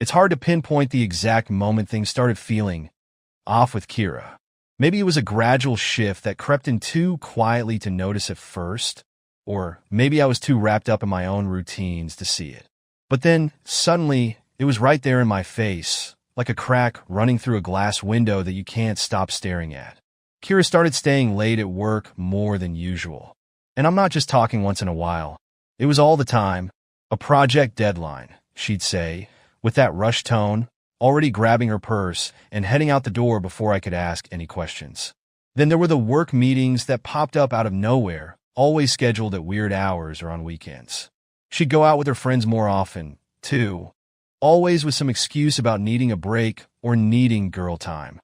It's hard to pinpoint the exact moment things started feeling off with Kira. Maybe it was a gradual shift that crept in too quietly to notice at first, or maybe I was too wrapped up in my own routines to see it. But then, suddenly, it was right there in my face, like a crack running through a glass window that you can't stop staring at. Kira started staying late at work more than usual. And I'm not just talking once in a while. It was all the time. A project deadline, she'd say, with that rushed tone, already grabbing her purse and heading out the door before I could ask any questions. Then there were the work meetings that popped up out of nowhere, always scheduled at weird hours or on weekends. She'd go out with her friends more often, too, always with some excuse about needing a break or needing girl time.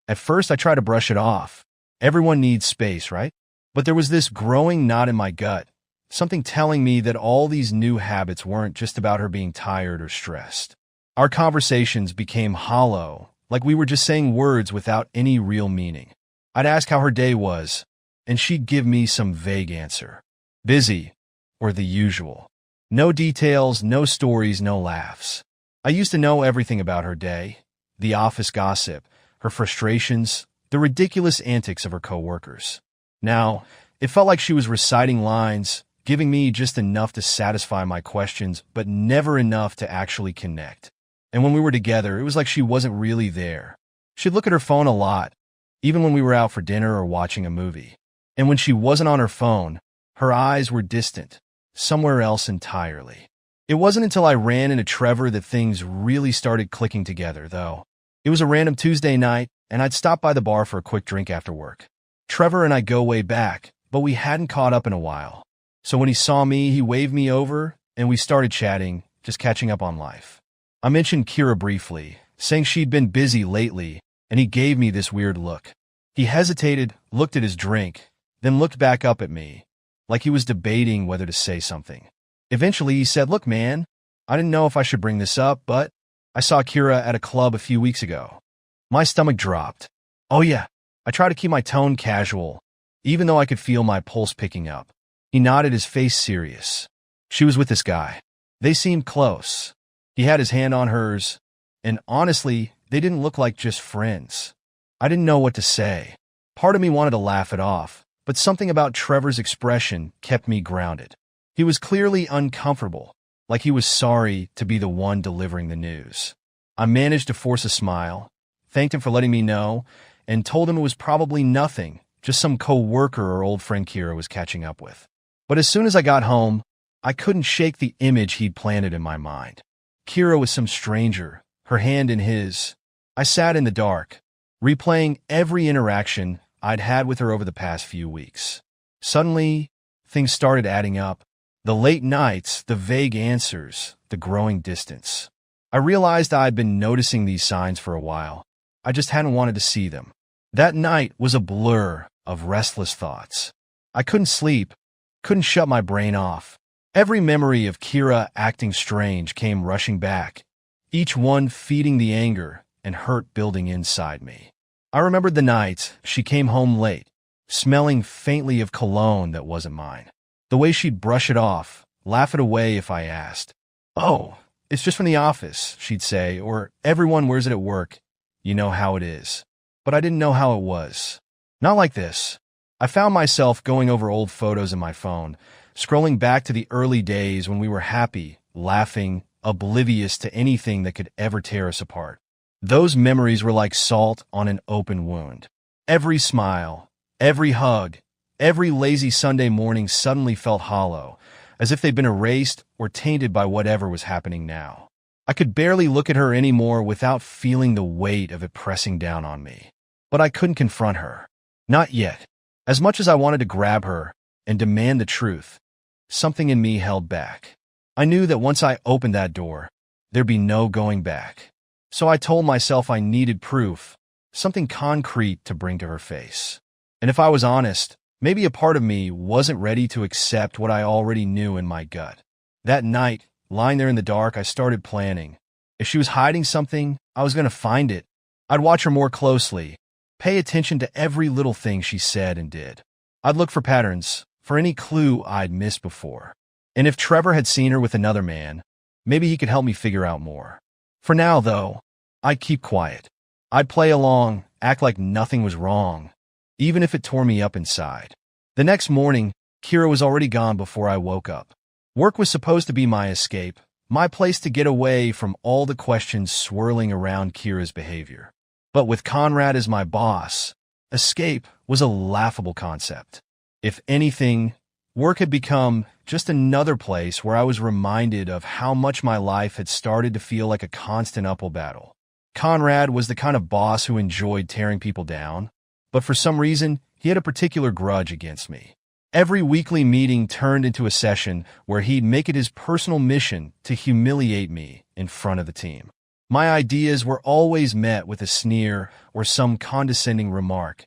At first, I tried to brush it off. Everyone needs space, right? But there was this growing knot in my gut, something telling me that all these new habits weren't just about her being tired or stressed. Our conversations became hollow, like we were just saying words without any real meaning. I'd ask how her day was, and she'd give me some vague answer. Busy, or the usual. No details, no stories, no laughs. I used to know everything about her day, the office gossip, her frustrations, the ridiculous antics of her coworkers. Now, it felt like she was reciting lines, giving me just enough to satisfy my questions, but never enough to actually connect. And when we were together, it was like she wasn't really there. She'd look at her phone a lot, even when we were out for dinner or watching a movie. And when she wasn't on her phone, her eyes were distant, somewhere else entirely. It wasn't until I ran into Trevor that things really started clicking together, though. It was a random Tuesday night, and I'd stop by the bar for a quick drink after work. Trevor and I go way back, but we hadn't caught up in a while. So when he saw me, he waved me over, and we started chatting, just catching up on life. I mentioned Kira briefly, saying she'd been busy lately, and he gave me this weird look. He hesitated, looked at his drink, then looked back up at me, like he was debating whether to say something. Eventually, he said, "Look, man, I didn't know if I should bring this up, but I saw Kira at a club a few weeks ago." My stomach dropped. Oh yeah, I try to keep my tone casual, even though I could feel my pulse picking up. He nodded, his face serious. She was with this guy. They seemed close. He had his hand on hers, and honestly, they didn't look like just friends. I didn't know what to say. Part of me wanted to laugh it off, but something about Trevor's expression kept me grounded. He was clearly uncomfortable, like he was sorry to be the one delivering the news. I managed to force a smile, thanked him for letting me know, and told him it was probably nothing, just some co-worker or old friend Kira was catching up with. But as soon as I got home, I couldn't shake the image he'd planted in my mind. Kira was some stranger, her hand in his. I sat in the dark, replaying every interaction I'd had with her over the past few weeks. Suddenly, things started adding up. The late nights, the vague answers, the growing distance. I realized I'd been noticing these signs for a while. I just hadn't wanted to see them. That night was a blur of restless thoughts. I couldn't sleep, couldn't shut my brain off. Every memory of Kira acting strange came rushing back, each one feeding the anger and hurt building inside me. I remembered the nights she came home late, smelling faintly of cologne that wasn't mine. The way she'd brush it off, laugh it away if I asked. "Oh, it's just from the office," she'd say, or "Everyone wears it at work. You know how it is." But I didn't know how it was. Not like this. I found myself going over old photos in my phone, scrolling back to the early days when we were happy, laughing, oblivious to anything that could ever tear us apart. Those memories were like salt on an open wound. Every smile, every hug, every lazy Sunday morning suddenly felt hollow, as if they'd been erased or tainted by whatever was happening now. I could barely look at her anymore without feeling the weight of it pressing down on me. But I couldn't confront her. Not yet. As much as I wanted to grab her and demand the truth, something in me held back. I knew that once I opened that door, there'd be no going back. So I told myself I needed proof, something concrete to bring to her face. And if I was honest, maybe a part of me wasn't ready to accept what I already knew in my gut. That night, lying there in the dark, I started planning. If she was hiding something, I was going to find it. I'd watch her more closely, pay attention to every little thing she said and did. I'd look for patterns, for any clue I'd missed before. And if Trevor had seen her with another man, maybe he could help me figure out more. For now, though, I'd keep quiet. I'd play along, act like nothing was wrong, even if it tore me up inside. The next morning, Kira was already gone before I woke up. Work was supposed to be my escape, my place to get away from all the questions swirling around Kira's behavior. But with Conrad as my boss, escape was a laughable concept. If anything, work had become just another place where I was reminded of how much my life had started to feel like a constant uphill battle. Conrad was the kind of boss who enjoyed tearing people down, but for some reason, he had a particular grudge against me. Every weekly meeting turned into a session where he'd make it his personal mission to humiliate me in front of the team. My ideas were always met with a sneer or some condescending remark,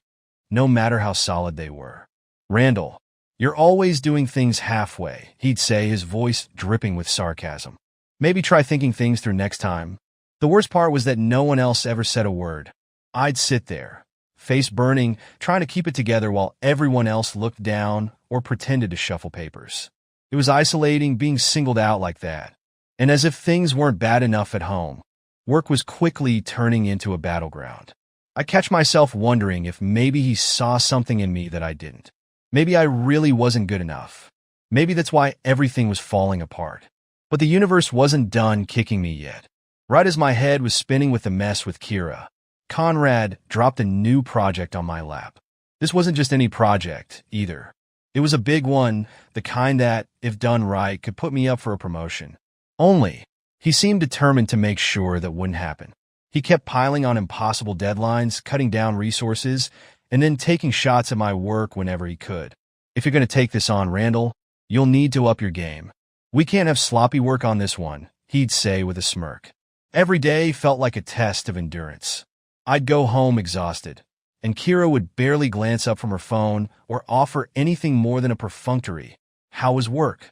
no matter how solid they were. "Randall, you're always doing things halfway," he'd say, his voice dripping with sarcasm. "Maybe try thinking things through next time." The worst part was that no one else ever said a word. I'd sit there, face burning, trying to keep it together while everyone else looked down or pretended to shuffle papers. It was isolating being singled out like that. And as if things weren't bad enough at home, work was quickly turning into a battleground. I catch myself wondering if maybe he saw something in me that I didn't. Maybe I really wasn't good enough. Maybe that's why everything was falling apart. But the universe wasn't done kicking me yet. Right as my head was spinning with the mess with Kira, Conrad dropped a new project on my lap. This wasn't just any project, either. It was a big one, the kind that, if done right, could put me up for a promotion. Only, he seemed determined to make sure that wouldn't happen. He kept piling on impossible deadlines, cutting down resources, and then taking shots at my work whenever he could. "If you're going to take this on, Randall, you'll need to up your game. We can't have sloppy work on this one," he'd say with a smirk. Every day felt like a test of endurance. I'd go home exhausted, and Kira would barely glance up from her phone or offer anything more than a perfunctory, "How was work?"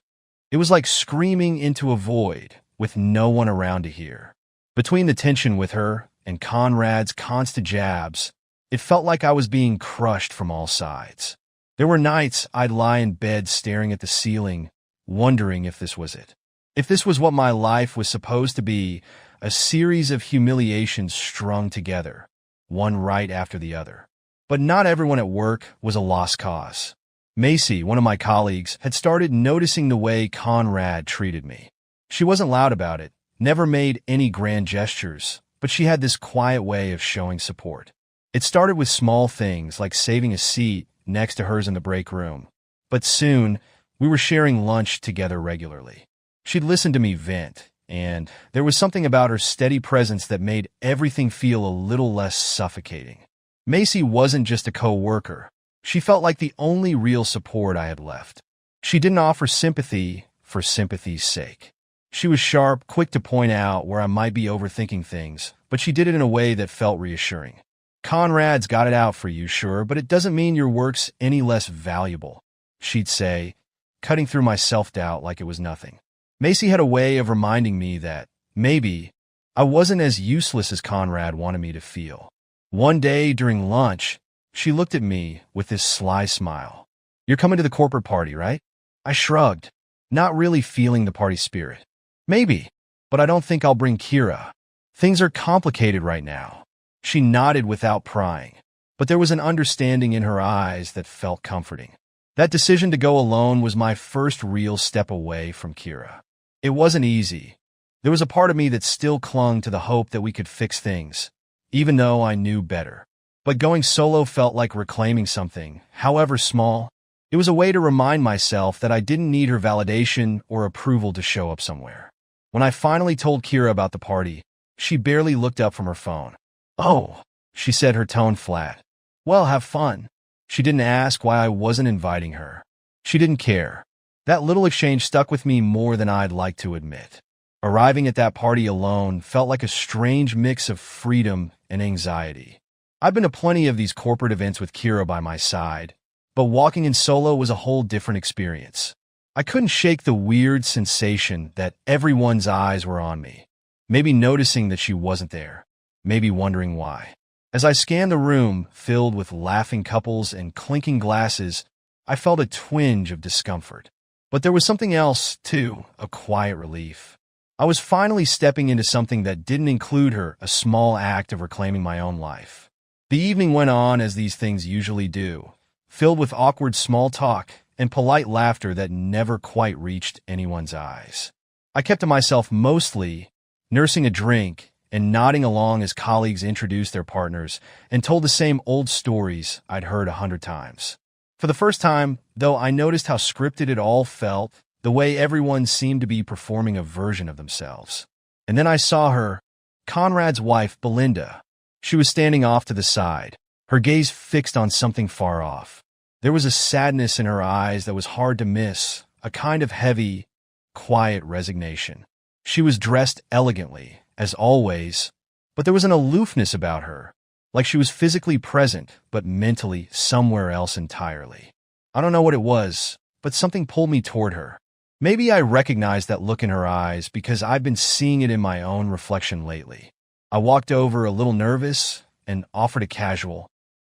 It was like screaming into a void with no one around to hear. Between the tension with her and Conrad's constant jabs, it felt like I was being crushed from all sides. There were nights I'd lie in bed staring at the ceiling, wondering if this was it. If this was what my life was supposed to be, a series of humiliations strung together, one right after the other. But not everyone at work was a lost cause. Macy, one of my colleagues, had started noticing the way Conrad treated me. She wasn't loud about it, never made any grand gestures, but she had this quiet way of showing support. It started with small things like saving a seat next to hers in the break room. But soon, we were sharing lunch together regularly. She'd listen to me vent, and there was something about her steady presence that made everything feel a little less suffocating. Macy wasn't just a co-worker. She felt like the only real support I had left. She didn't offer sympathy for sympathy's sake. She was sharp, quick to point out where I might be overthinking things, but she did it in a way that felt reassuring. "Conrad's got it out for you, sure, but it doesn't mean your work's any less valuable," she'd say, cutting through my self-doubt like it was nothing. Macy had a way of reminding me that, maybe, I wasn't as useless as Conrad wanted me to feel. One day during lunch, she looked at me with this sly smile. "You're coming to the corporate party, right?" I shrugged, not really feeling the party spirit. "Maybe, but I don't think I'll bring Kira. Things are complicated right now." She nodded without prying, but there was an understanding in her eyes that felt comforting. That decision to go alone was my first real step away from Kira. It wasn't easy. There was a part of me that still clung to the hope that we could fix things, even though I knew better. But going solo felt like reclaiming something, however small. It was a way to remind myself that I didn't need her validation or approval to show up somewhere. When I finally told Kira about the party, she barely looked up from her phone. "Oh," she said, her tone flat. "Well, have fun." She didn't ask why I wasn't inviting her. She didn't care. That little exchange stuck with me more than I'd like to admit. Arriving at that party alone felt like a strange mix of freedom and anxiety. I've been to plenty of these corporate events with Kira by my side, but walking in solo was a whole different experience. I couldn't shake the weird sensation that everyone's eyes were on me, maybe noticing that she wasn't there, maybe wondering why. As I scanned the room, filled with laughing couples and clinking glasses, I felt a twinge of discomfort. But there was something else, too, a quiet relief. I was finally stepping into something that didn't include her, a small act of reclaiming my own life. The evening went on as these things usually do, filled with awkward small talk and polite laughter that never quite reached anyone's eyes. I kept to myself mostly, nursing a drink and nodding along as colleagues introduced their partners and told the same old stories I'd heard 100 times. For the first time, though, I noticed how scripted it all felt, the way everyone seemed to be performing a version of themselves. And then I saw her, Conrad's wife, Belinda. She was standing off to the side, her gaze fixed on something far off. There was a sadness in her eyes that was hard to miss, a kind of heavy, quiet resignation. She was dressed elegantly, as always, but there was an aloofness about her, like she was physically present, but mentally somewhere else entirely. I don't know what it was, but something pulled me toward her. Maybe I recognized that look in her eyes because I've been seeing it in my own reflection lately. I walked over a little nervous and offered a casual,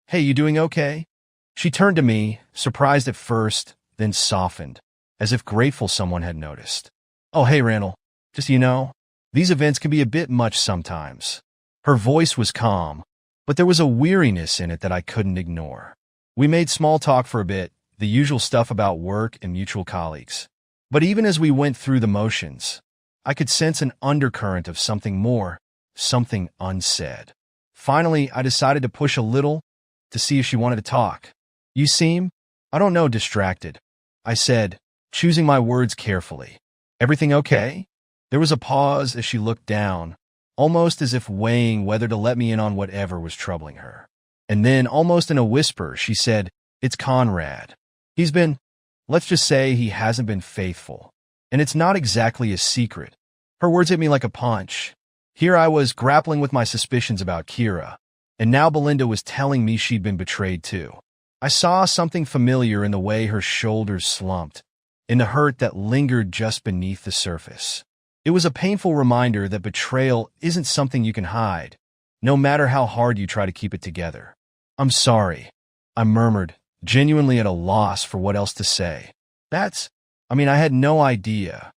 "Hey, you doing okay?" She turned to me, surprised at first, then softened, as if grateful someone had noticed. "Oh, hey, Randall. Just so you know, these events can be a bit much sometimes." Her voice was calm, but there was a weariness in it that I couldn't ignore. We made small talk for a bit, the usual stuff about work and mutual colleagues. But even as we went through the motions, I could sense an undercurrent of something more, something unsaid. Finally, I decided to push a little to see if she wanted to talk. "You seem, I don't know, distracted," I said, choosing my words carefully. "Everything okay?" There was a pause as she looked down, almost as if weighing whether to let me in on whatever was troubling her. And then, almost in a whisper, she said, "It's Conrad. He's been, let's just say he hasn't been faithful. And it's not exactly a secret." Her words hit me like a punch. Here I was grappling with my suspicions about Kira, and now Belinda was telling me she'd been betrayed too. I saw something familiar in the way her shoulders slumped, in the hurt that lingered just beneath the surface. It was a painful reminder that betrayal isn't something you can hide, no matter how hard you try to keep it together. "I'm sorry," I murmured, genuinely at a loss for what else to say. I had no idea."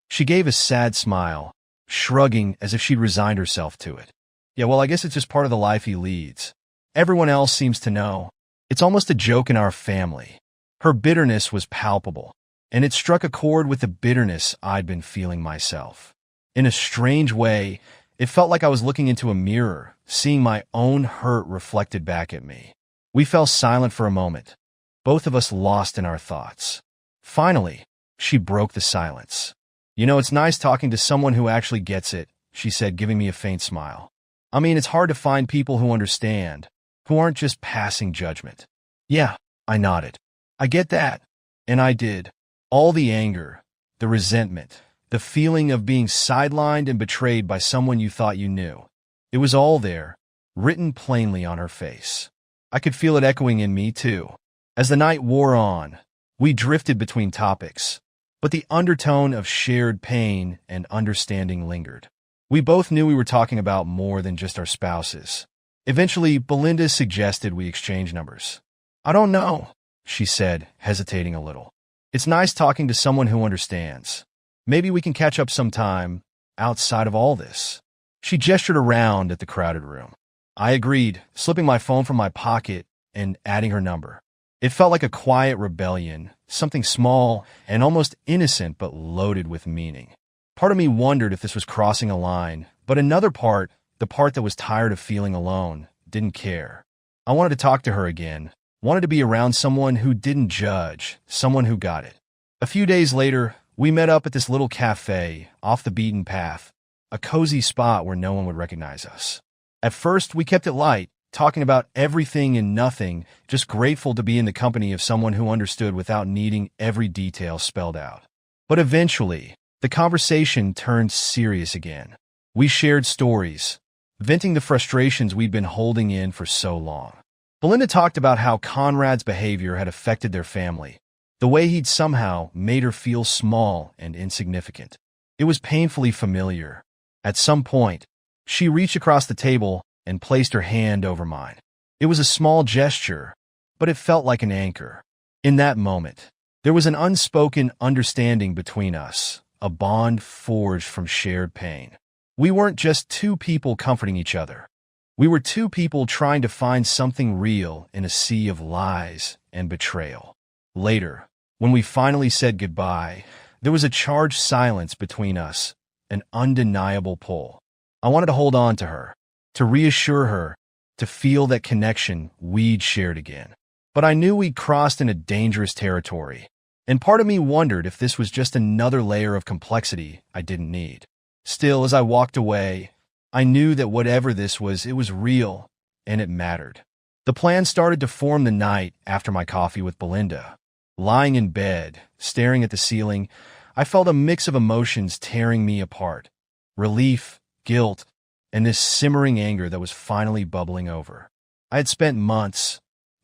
She gave a sad smile, shrugging as if she'd resigned herself to it. "Yeah, well, I guess it's just part of the life he leads. Everyone else seems to know. It's almost a joke in our family." Her bitterness was palpable, and it struck a chord with the bitterness I'd been feeling myself. In a strange way, it felt like I was looking into a mirror, seeing my own hurt reflected back at me. We fell silent for a moment, both of us lost in our thoughts. Finally, she broke the silence. "You know, it's nice talking to someone who actually gets it," she said, giving me a faint smile. It's hard to find people who understand, who aren't just passing judgment." "Yeah," I nodded. "I get that." And I did. All the anger, the resentment, the feeling of being sidelined and betrayed by someone you thought you knew. It was all there, written plainly on her face. I could feel it echoing in me, too. As the night wore on, we drifted between topics, but the undertone of shared pain and understanding lingered. We both knew we were talking about more than just our spouses. Eventually, Belinda suggested we exchange numbers. "I don't know," she said, hesitating a little. "It's nice talking to someone who understands. Maybe we can catch up sometime, outside of all this." She gestured around at the crowded room. I agreed, slipping my phone from my pocket and adding her number. It felt like a quiet rebellion, something small and almost innocent but loaded with meaning. Part of me wondered if this was crossing a line, but another part, the part that was tired of feeling alone, didn't care. I wanted to talk to her again, wanted to be around someone who didn't judge, someone who got it. A few days later, we met up at this little cafe, off the beaten path, a cozy spot where no one would recognize us. At first, we kept it light, talking about everything and nothing, just grateful to be in the company of someone who understood without needing every detail spelled out. But eventually, the conversation turned serious again. We shared stories, venting the frustrations we'd been holding in for so long. Belinda talked about how Conrad's behavior had affected their family, the way he'd somehow made her feel small and insignificant. It was painfully familiar. At some point, she reached across the table and placed her hand over mine. It was a small gesture, but it felt like an anchor. In that moment, there was an unspoken understanding between us, a bond forged from shared pain. We weren't just two people comforting each other. We were two people trying to find something real in a sea of lies and betrayal. Later, when we finally said goodbye, there was a charged silence between us, an undeniable pull. I wanted to hold on to her, to reassure her, to feel that connection we'd shared again. But I knew we'd crossed into dangerous territory, and part of me wondered if this was just another layer of complexity I didn't need. Still, as I walked away, I knew that whatever this was, it was real, and it mattered. The plan started to form the night after my coffee with Belinda. Lying in bed, staring at the ceiling, I felt a mix of emotions tearing me apart. Relief, guilt, and this simmering anger that was finally bubbling over. I had spent months,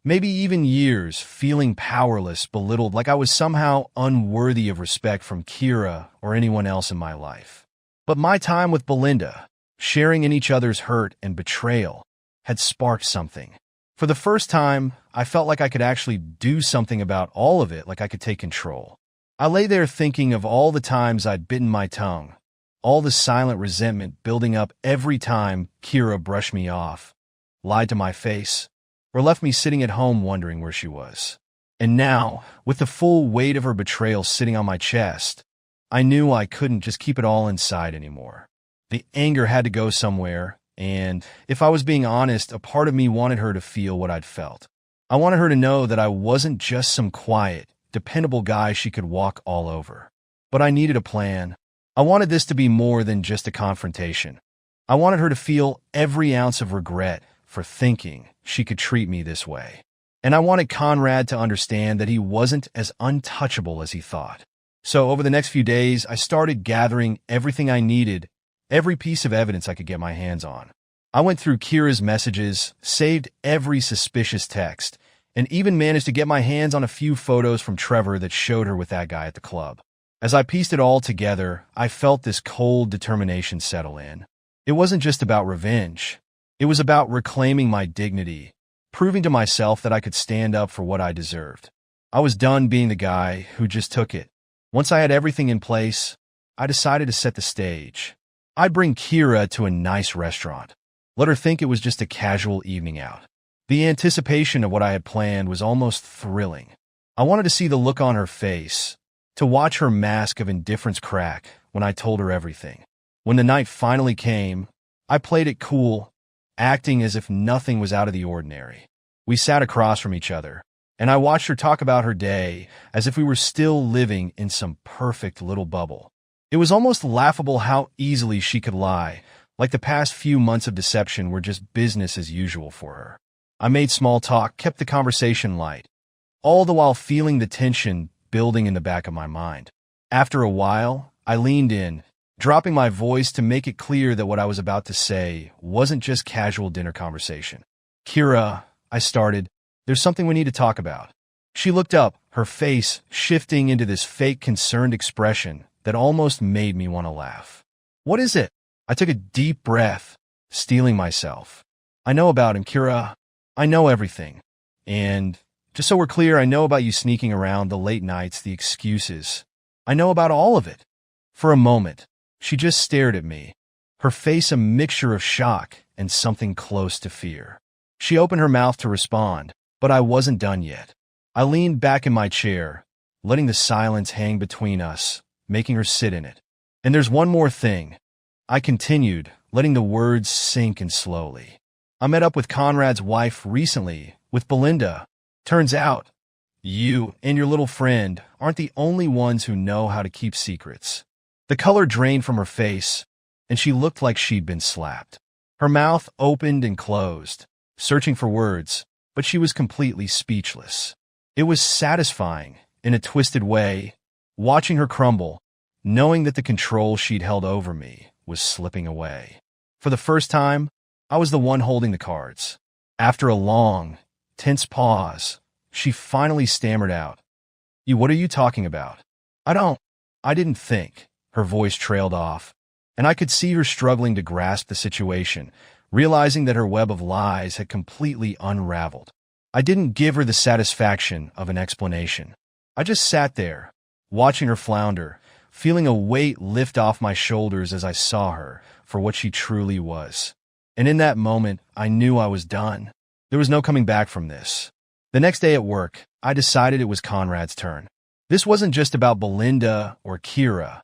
maybe even years, feeling powerless, belittled, like I was somehow unworthy of respect from Kira or anyone else in my life. But my time with Belinda, sharing in each other's hurt and betrayal, had sparked something. For the first time, I felt like I could actually do something about all of it, like I could take control. I lay there thinking of all the times I'd bitten my tongue, all the silent resentment building up every time Kira brushed me off, lied to my face, or left me sitting at home wondering where she was. And now, with the full weight of her betrayal sitting on my chest, I knew I couldn't just keep it all inside anymore. The anger had to go somewhere, and if I was being honest, a part of me wanted her to feel what I'd felt. I wanted her to know that I wasn't just some quiet, dependable guy she could walk all over. But I needed a plan. I wanted this to be more than just a confrontation. I wanted her to feel every ounce of regret for thinking she could treat me this way. And I wanted Conrad to understand that he wasn't as untouchable as he thought. So over the next few days, I started gathering everything I needed, every piece of evidence I could get my hands on. I went through Kira's messages, saved every suspicious text, and even managed to get my hands on a few photos from Trevor that showed her with that guy at the club. As I pieced it all together, I felt this cold determination settle in. It wasn't just about revenge. It was about reclaiming my dignity, proving to myself that I could stand up for what I deserved. I was done being the guy who just took it. Once I had everything in place, I decided to set the stage. I'd bring Kira to a nice restaurant. Let her think it was just a casual evening out. The anticipation of what I had planned was almost thrilling. I wanted to see the look on her face, to watch her mask of indifference crack when I told her everything. When the night finally came, I played it cool, acting as if nothing was out of the ordinary. We sat across from each other, and I watched her talk about her day as if we were still living in some perfect little bubble. It was almost laughable how easily she could lie, like the past few months of deception were just business as usual for her. I made small talk, kept the conversation light, all the while feeling the tension building in the back of my mind. After a while, I leaned in, dropping my voice to make it clear that what I was about to say wasn't just casual dinner conversation. "Kira," I started, "there's something we need to talk about." She looked up, her face shifting into this fake concerned expression that almost made me want to laugh. "What is it?" I took a deep breath, steeling myself. "I know about him, Kira. I know everything. And just so we're clear, I know about you sneaking around, the late nights, the excuses. I know about all of it." For a moment, she just stared at me, her face a mixture of shock and something close to fear. She opened her mouth to respond, but I wasn't done yet. I leaned back in my chair, letting the silence hang between us, making her sit in it. "And there's one more thing," I continued, letting the words sink in slowly. "I met up with Conrad's wife recently, with Belinda. Turns out, you and your little friend aren't the only ones who know how to keep secrets." The color drained from her face, and she looked like she'd been slapped. Her mouth opened and closed, searching for words, but she was completely speechless. It was satisfying, in a twisted way, watching her crumble, knowing that the control she'd held over me was slipping away. For the first time, I was the one holding the cards. After a long, tense pause, she finally stammered out, What are you talking about?" I didn't think." Her voice trailed off, and I could see her struggling to grasp the situation, realizing that her web of lies had completely unraveled. I didn't give her the satisfaction of an explanation. I just sat there, watching her flounder, feeling a weight lift off my shoulders as I saw her for what she truly was. And in that moment, I knew I was done. There was no coming back from this. The next day at work, I decided it was Conrad's turn. This wasn't just about Belinda or Kira.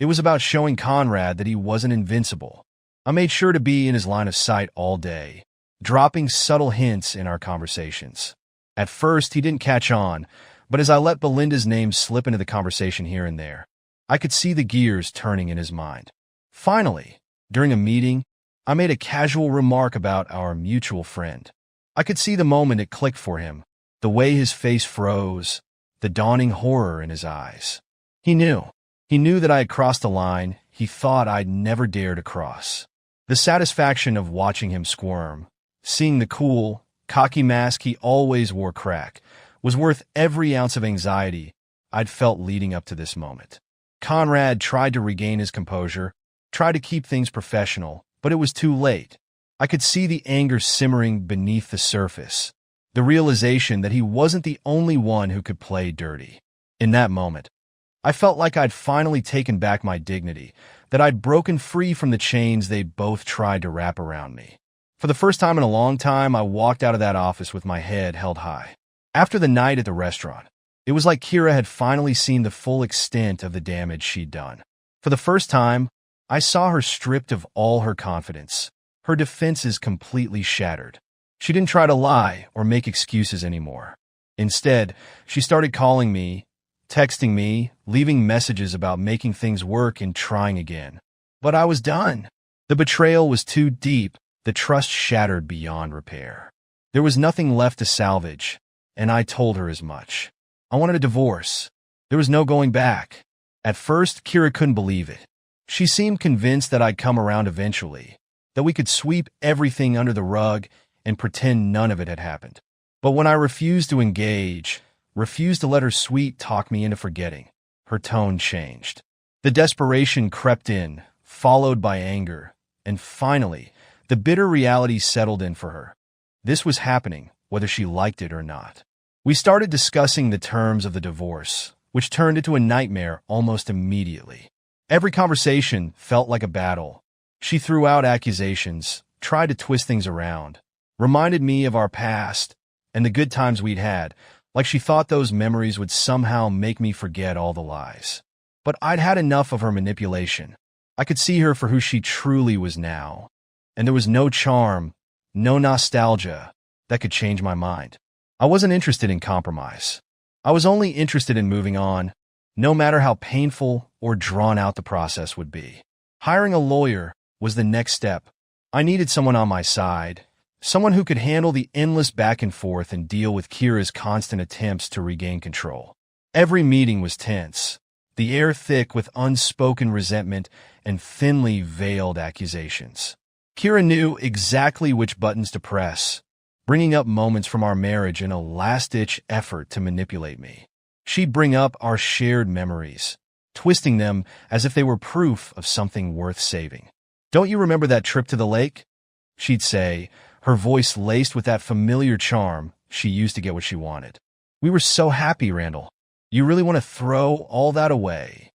It was about showing Conrad that he wasn't invincible. I made sure to be in his line of sight all day, dropping subtle hints in our conversations. At first, he didn't catch on, but as I let Belinda's name slip into the conversation here and there, I could see the gears turning in his mind. Finally, during a meeting, I made a casual remark about our mutual friend. I could see the moment it clicked for him, the way his face froze, the dawning horror in his eyes. He knew. He knew that I had crossed a line he thought I'd never dare to cross. The satisfaction of watching him squirm, seeing the cool, cocky mask he always wore crack, was worth every ounce of anxiety I'd felt leading up to this moment. Conrad tried to regain his composure, tried to keep things professional, but it was too late. I could see the anger simmering beneath the surface, the realization that he wasn't the only one who could play dirty. In that moment, I felt like I'd finally taken back my dignity, that I'd broken free from the chains they'd both tried to wrap around me. For the first time in a long time, I walked out of that office with my head held high. After the night at the restaurant, it was like Kira had finally seen the full extent of the damage she'd done. For the first time, I saw her stripped of all her confidence, her defenses completely shattered. She didn't try to lie or make excuses anymore. Instead, she started calling me, texting me, leaving messages about making things work and trying again. But I was done. The betrayal was too deep, the trust shattered beyond repair. There was nothing left to salvage, and I told her as much. I wanted a divorce. There was no going back. At first, Kira couldn't believe it. She seemed convinced that I'd come around eventually, that we could sweep everything under the rug and pretend none of it had happened. But when I refused to engage, refused to let her sweet talk me into forgetting, her tone changed. The desperation crept in, followed by anger, and finally, the bitter reality settled in for her. This was happening, whether she liked it or not. We started discussing the terms of the divorce, which turned into a nightmare almost immediately. Every conversation felt like a battle. She threw out accusations, tried to twist things around, reminded me of our past and the good times we'd had, like she thought those memories would somehow make me forget all the lies. But I'd had enough of her manipulation. I could see her for who she truly was now, and there was no charm, no nostalgia that could change my mind. I wasn't interested in compromise. I was only interested in moving on, no matter how painful or drawn out the process would be. Hiring a lawyer was the next step. I needed someone on my side, someone who could handle the endless back and forth and deal with Kira's constant attempts to regain control. Every meeting was tense, the air thick with unspoken resentment and thinly veiled accusations. Kira knew exactly which buttons to press, bringing up moments from our marriage in a last-ditch effort to manipulate me. She'd bring up our shared memories, twisting them as if they were proof of something worth saving. "Don't you remember that trip to the lake?" she'd say, her voice laced with that familiar charm she used to get what she wanted. "We were so happy, Randall. You really want to throw all that away?"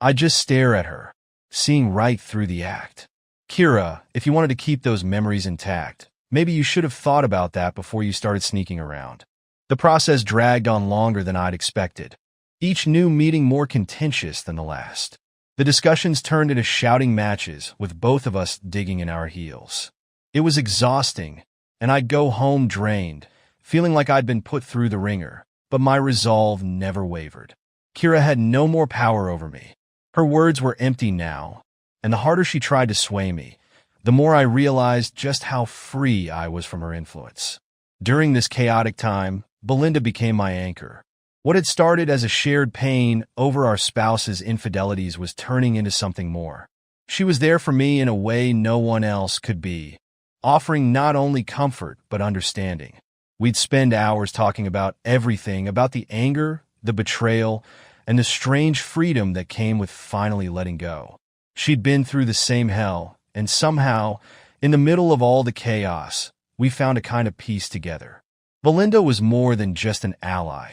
I'd just stare at her, seeing right through the act. "Kira, if you wanted to keep those memories intact, maybe you should have thought about that before you started sneaking around." The process dragged on longer than I'd expected, each new meeting more contentious than the last. The discussions turned into shouting matches, with both of us digging in our heels. It was exhausting, and I'd go home drained, feeling like I'd been put through the ringer, but my resolve never wavered. Kira had no more power over me. Her words were empty now, and the harder she tried to sway me, the more I realized just how free I was from her influence. During this chaotic time, Belinda became my anchor. What had started as a shared pain over our spouse's infidelities was turning into something more. She was there for me in a way no one else could be, offering not only comfort but understanding. We'd spend hours talking about everything, about the anger, the betrayal, and the strange freedom that came with finally letting go. She'd been through the same hell, and somehow, in the middle of all the chaos, we found a kind of peace together. Belinda was more than just an ally.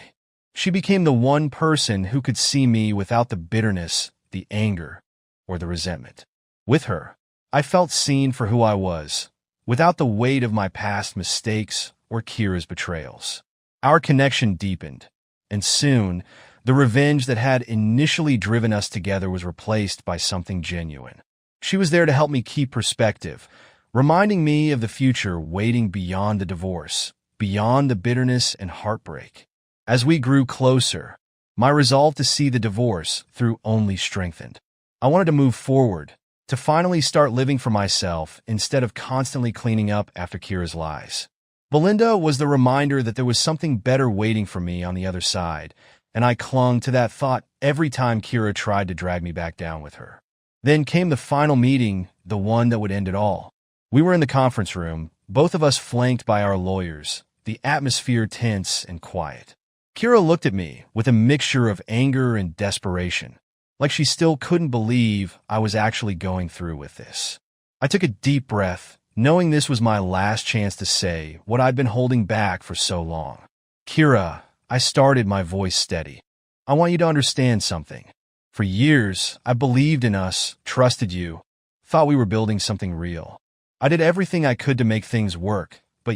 She became the one person who could see me without the bitterness, the anger, or the resentment. With her, I felt seen for who I was, without the weight of my past mistakes or Kira's betrayals. Our connection deepened, and soon, the revenge that had initially driven us together was replaced by something genuine. She was there to help me keep perspective, reminding me of the future waiting beyond the divorce, beyond the bitterness and heartbreak. As we grew closer, my resolve to see the divorce through only strengthened. I wanted to move forward, to finally start living for myself instead of constantly cleaning up after Kira's lies. Belinda was the reminder that there was something better waiting for me on the other side, and I clung to that thought every time Kira tried to drag me back down with her. Then came the final meeting, the one that would end it all. We were in the conference room, both of us flanked by our lawyers, the atmosphere tense and quiet. Kira looked at me with a mixture of anger and desperation, like she still couldn't believe I was actually going through with this. I took a deep breath, knowing this was my last chance to say what I'd been holding back for so long. Kira, I started, my voice steady. I want you to understand something. For years, I believed in us, trusted you, thought we were building something real. I did everything I could to make things work, but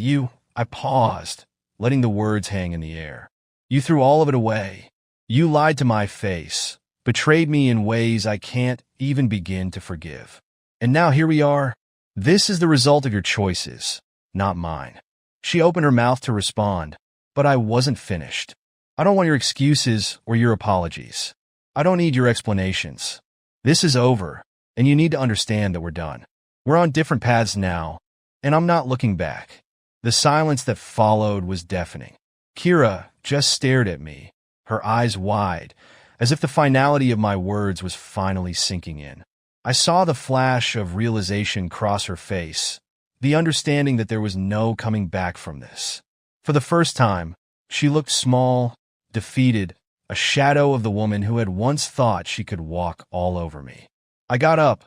I paused, letting the words hang in the air. You threw all of it away. You lied to my face, betrayed me in ways I can't even begin to forgive. And now here we are. This is the result of your choices, not mine. She opened her mouth to respond, but I wasn't finished. I don't want your excuses or your apologies. I don't need your explanations. This is over, and you need to understand that we're done. We're on different paths now, and I'm not looking back. The silence that followed was deafening. Kira just stared at me, her eyes wide, as if the finality of my words was finally sinking in. I saw the flash of realization cross her face, the understanding that there was no coming back from this. For the first time, she looked small, defeated, a shadow of the woman who had once thought she could walk all over me. I got up,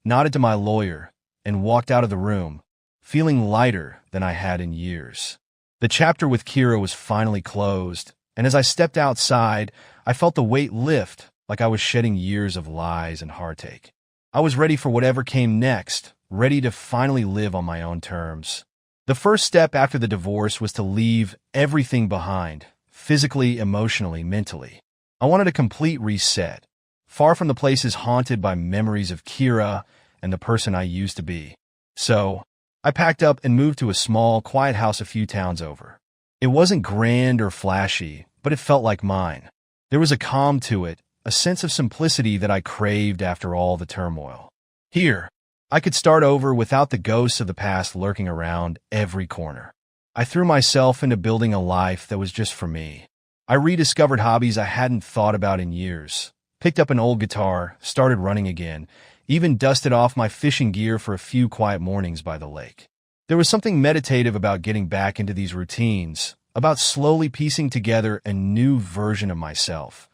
nodded to my lawyer, and walked out of the room, feeling lighter than I had in years. The chapter with Kira was finally closed, and as I stepped outside, I felt the weight lift like I was shedding years of lies and heartache. I was ready for whatever came next, ready to finally live on my own terms. The first step after the divorce was to leave everything behind, physically, emotionally, mentally. I wanted a complete reset, far from the places haunted by memories of Kira and the person I used to be. So, I packed up and moved to a small, quiet house a few towns over. It wasn't grand or flashy, but it felt like mine. There was a calm to it, a sense of simplicity that I craved after all the turmoil. Here, I could start over without the ghosts of the past lurking around every corner. I threw myself into building a life that was just for me. I rediscovered hobbies I hadn't thought about in years, picked up an old guitar, started running again, even dusted off my fishing gear for a few quiet mornings by the lake. There was something meditative about getting back into these routines, about slowly piecing together a new version of myself,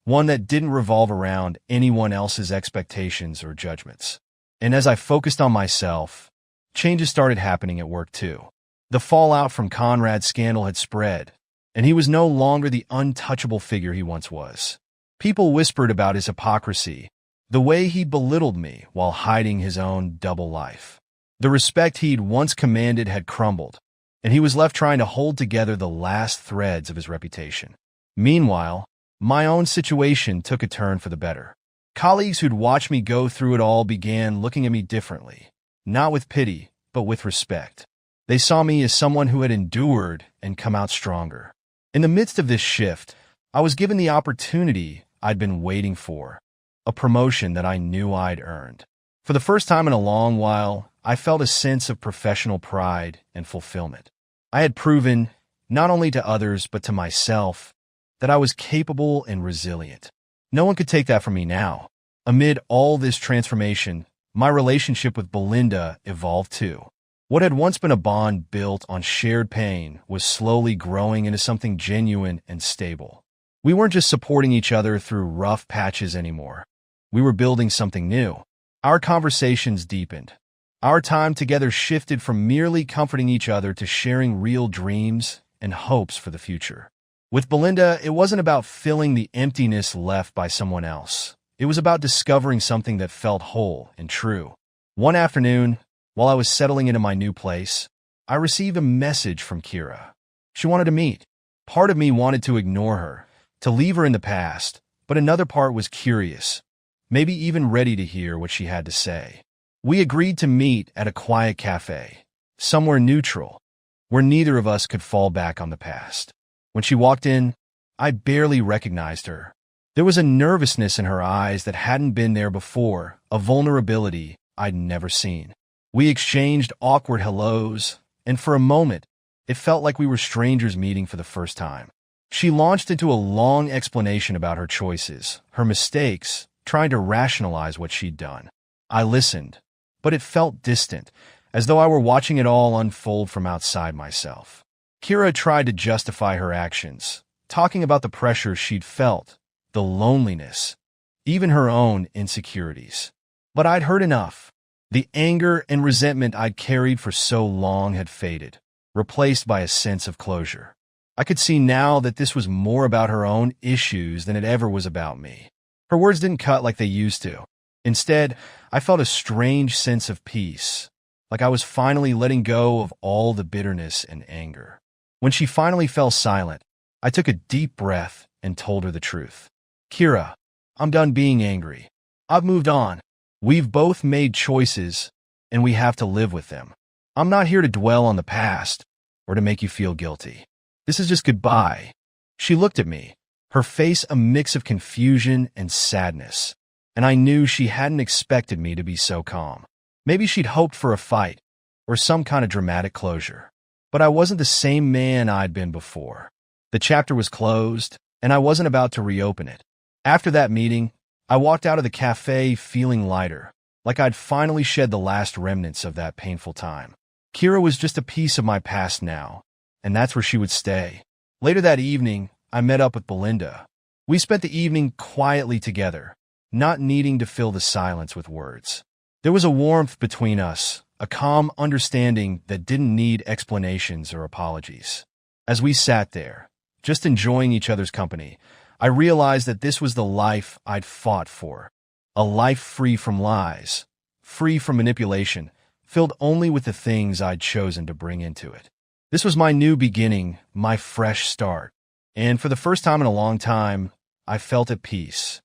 one that didn't revolve around anyone else's expectations or judgments. And as I focused on myself, changes started happening at work too. The fallout from Conrad's scandal had spread, and he was no longer the untouchable figure he once was. People whispered about his hypocrisy, the way he belittled me while hiding his own double life. The respect he'd once commanded had crumbled, and he was left trying to hold together the last threads of his reputation. Meanwhile, my own situation took a turn for the better. Colleagues who'd watched me go through it all began looking at me differently, not with pity, but with respect. They saw me as someone who had endured and come out stronger. In the midst of this shift, I was given the opportunity I'd been waiting for, a promotion that I knew I'd earned. For the first time in a long while, I felt a sense of professional pride and fulfillment. I had proven, not only to others but to myself, that I was capable and resilient. No one could take that from me now. Amid all this transformation, my relationship with Belinda evolved too. What had once been a bond built on shared pain was slowly growing into something genuine and stable. We weren't just supporting each other through rough patches anymore. We were building something new. Our conversations deepened. Our time together shifted from merely comforting each other to sharing real dreams and hopes for the future. With Belinda, it wasn't about filling the emptiness left by someone else. It was about discovering something that felt whole and true. One afternoon, while I was settling into my new place, I received a message from Kira. She wanted to meet. Part of me wanted to ignore her, to leave her in the past, but another part was curious, maybe even ready to hear what she had to say. We agreed to meet at a quiet cafe, somewhere neutral, where neither of us could fall back on the past. When she walked in, I barely recognized her. There was a nervousness in her eyes that hadn't been there before, a vulnerability I'd never seen. We exchanged awkward hellos, and for a moment, it felt like we were strangers meeting for the first time. She launched into a long explanation about her choices, her mistakes, trying to rationalize what she'd done. I listened, but it felt distant, as though I were watching it all unfold from outside myself. Kira tried to justify her actions, talking about the pressure she'd felt, the loneliness, even her own insecurities. But I'd heard enough. The anger and resentment I'd carried for so long had faded, replaced by a sense of closure. I could see now that this was more about her own issues than it ever was about me. Her words didn't cut like they used to. Instead, I felt a strange sense of peace, like I was finally letting go of all the bitterness and anger. When she finally fell silent, I took a deep breath and told her the truth. Kira, I'm done being angry. I've moved on. We've both made choices, and we have to live with them. I'm not here to dwell on the past or to make you feel guilty. This is just goodbye. She looked at me, her face a mix of confusion and sadness, and I knew she hadn't expected me to be so calm. Maybe she'd hoped for a fight or some kind of dramatic closure. But I wasn't the same man I'd been before. The chapter was closed, and I wasn't about to reopen it. After that meeting, I walked out of the cafe feeling lighter, like I'd finally shed the last remnants of that painful time. Kira was just a piece of my past now, and that's where she would stay. Later that evening, I met up with Belinda. We spent the evening quietly together, not needing to fill the silence with words. There was a warmth between us, a calm understanding that didn't need explanations or apologies. As we sat there, just enjoying each other's company, I realized that this was the life I'd fought for. A life free from lies, free from manipulation, filled only with the things I'd chosen to bring into it. This was my new beginning, my fresh start. And for the first time in a long time, I felt at peace.